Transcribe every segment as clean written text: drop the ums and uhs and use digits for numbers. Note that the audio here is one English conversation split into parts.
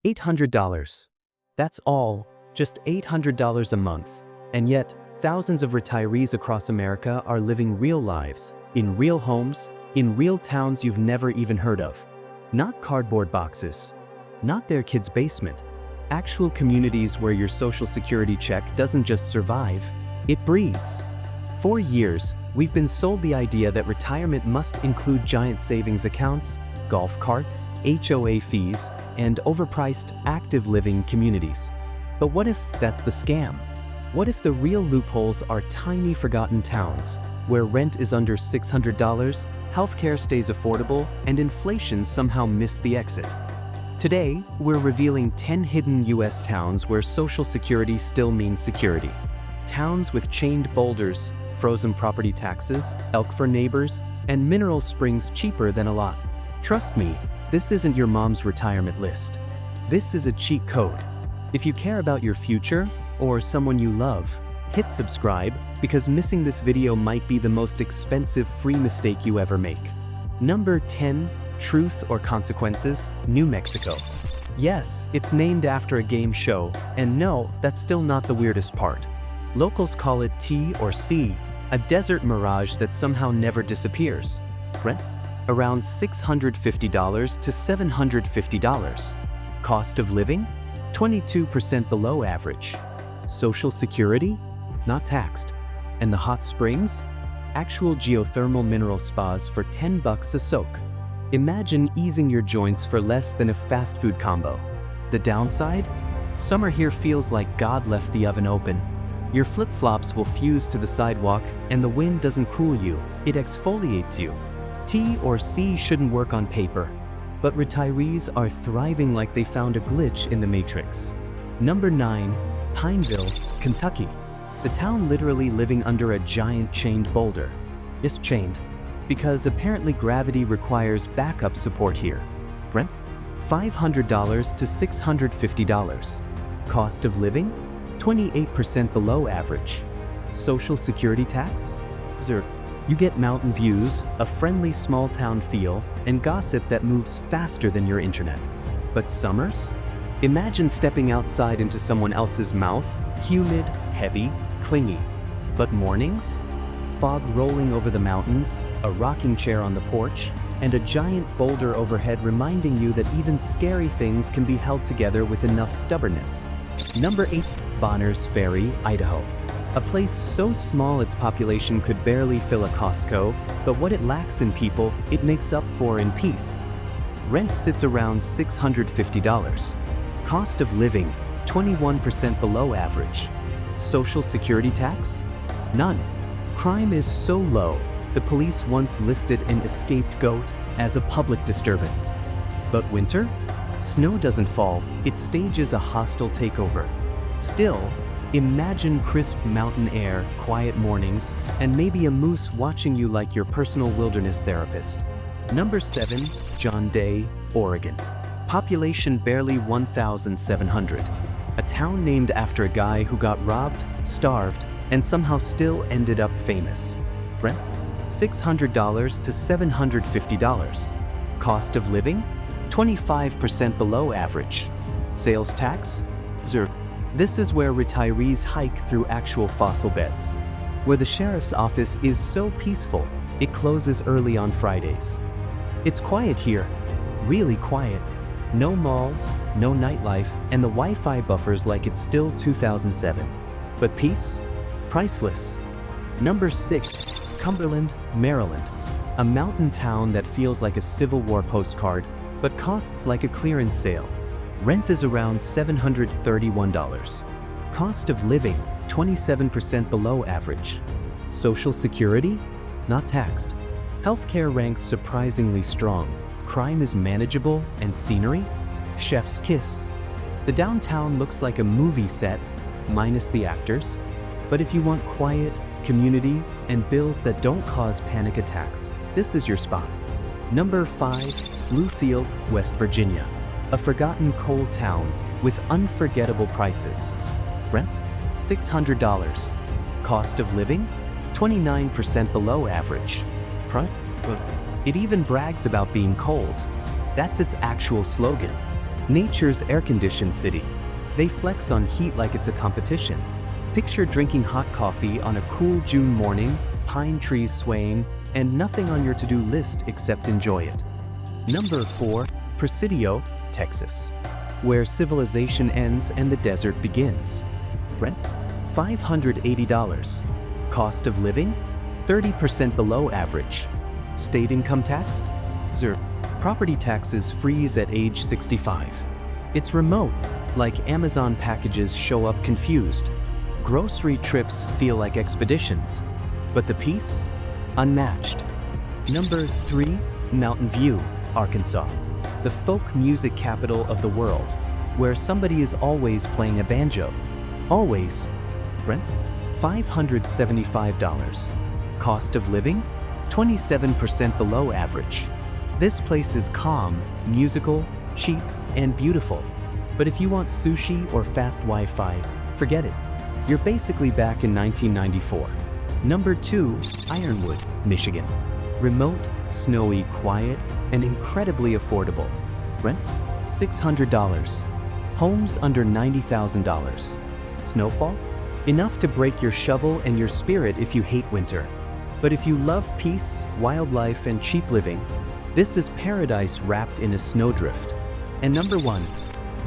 $800. That's all, just $800 a month. And yet, thousands of retirees across America are living real lives, in real homes, in real towns you've never even heard of. Not cardboard boxes, not their kid's basement. Actual communities where your Social Security check doesn't just survive, it breathes. For years, we've been sold the idea that retirement must include giant savings accounts, golf carts, HOA fees, and overpriced active living communities. But what if that's the scam? What if the real loopholes are tiny forgotten towns, where rent is under $600, healthcare stays affordable, and inflation somehow missed the exit? Today, we're revealing 10 hidden US towns where Social Security still means security. Towns with chained boulders, frozen property taxes, elk for neighbors, and mineral springs cheaper than a lot. Trust me, this isn't your mom's retirement list. This is a cheat code. If you care about your future, or someone you love, hit subscribe, because missing this video might be the most expensive free mistake you ever make. Number 10. Truth or Consequences, New Mexico. Yes, it's named after a game show, and no, that's still not the weirdest part. Locals call it T or C, a desert mirage that somehow never disappears. Rent? Around $650 to $750. Cost of living? 22% below average. Social Security? Not taxed. And the hot springs? Actual geothermal mineral spas for $10 a soak. Imagine easing your joints for less than a fast food combo. The downside? Summer here feels like God left the oven open. Your flip-flops will fuse to the sidewalk, and the wind doesn't cool you, it exfoliates you. T or C shouldn't work on paper, but retirees are thriving like they found a glitch in the Matrix. Number 9. Pineville, Kentucky. The town literally living under a giant chained boulder. It's chained because apparently gravity requires backup support here. Rent? $500 to $650. Cost of living? 28% below average. Social Security tax? Zero. You get mountain views, a friendly small town feel, and gossip that moves faster than your internet. But summers? Imagine stepping outside into someone else's mouth, humid, heavy, clingy. But mornings? Fog rolling over the mountains, a rocking chair on the porch, and a giant boulder overhead reminding you that even scary things can be held together with enough stubbornness. Number 8. Bonners Ferry, Idaho. A place so small its population could barely fill a Costco, but what it lacks in people, it makes up for in peace. Rent sits around $650. Cost of living, 21% below average. Social Security tax? None. Crime is so low, the police once listed an escaped goat as a public disturbance. But winter? Snow doesn't fall, it stages a hostile takeover. Still, imagine crisp mountain air, quiet mornings, and maybe a moose watching you like your personal wilderness therapist. Number 7. John Day, Oregon. Population barely 1,700. A town named after a guy who got robbed, starved, and somehow still ended up famous. Rent? $600 to $750. Cost of living? 25% below average. Sales tax? Zero. This is where retirees hike through actual fossil beds. Where the sheriff's office is so peaceful, it closes early on Fridays. It's quiet here, really quiet. No malls, no nightlife, and the Wi-Fi buffers like it's still 2007. But peace? Priceless. Number 6. Cumberland, Maryland. A mountain town that feels like a Civil War postcard, but costs like a clearance sale. Rent is around $731. Cost of living, 27% below average. Social Security? Not taxed. Healthcare ranks surprisingly strong. Crime is manageable, and scenery? Chef's kiss. The downtown looks like a movie set, minus the actors. But if you want quiet, community, and bills that don't cause panic attacks, this is your spot. Number 5. Bluefield, West Virginia. A forgotten coal town with unforgettable prices. Rent? $600. Cost of living? 29% below average. It even brags about being cold. That's its actual slogan. Nature's air-conditioned city. They flex on heat like it's a competition. Picture drinking hot coffee on a cool June morning, pine trees swaying, and nothing on your to-do list except enjoy it. Number 4, Presidio, Texas, where civilization ends and the desert begins. Rent, $580. Cost of living, 30% below average. State income tax, 0. Property taxes freeze at age 65. It's remote, like Amazon packages show up confused. Grocery trips feel like expeditions. But the peace? Unmatched. Number 3, Mountain View, Arkansas, the folk music capital of the world, where somebody is always playing a banjo. Always. Rent, $575. Cost of living, 27% below average. This place is calm, musical, cheap, and beautiful. But if you want sushi or fast Wi-Fi, forget it. You're basically back in 1994. Number 2, Ironwood, Michigan. Remote, snowy, quiet, and incredibly affordable. Rent, $600. Homes under $90,000. Snowfall? Enough to break your shovel and your spirit if you hate winter. But if you love peace, wildlife, and cheap living, this is paradise wrapped in a snowdrift. And number 1,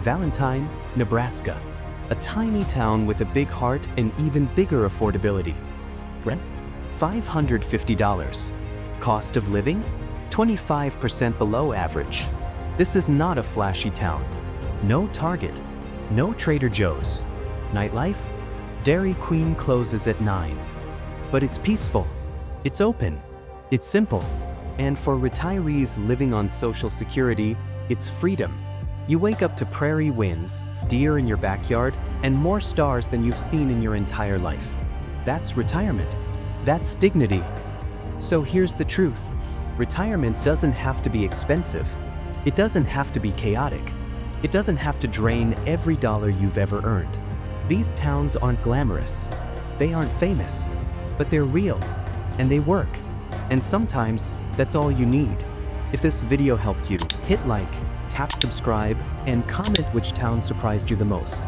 Valentine, Nebraska, a tiny town with a big heart and even bigger affordability. Rent, $550. Cost of living, 25% below average. This is not a flashy town. No Target, no Trader Joe's. Nightlife? Dairy Queen closes at 9. But it's peaceful, it's open, it's simple. And for retirees living on Social Security, it's freedom. You wake up to prairie winds, deer in your backyard, and more stars than you've seen in your entire life. That's retirement. That's dignity. So here's the truth. Retirement doesn't have to be expensive. It doesn't have to be chaotic. It doesn't have to drain every dollar you've ever earned. These towns aren't glamorous. They aren't famous. But they're real. And they work. And sometimes, that's all you need. If this video helped you, hit like, tap subscribe, and comment which town surprised you the most.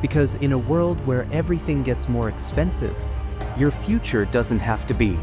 Because in a world where everything gets more expensive, your future doesn't have to be.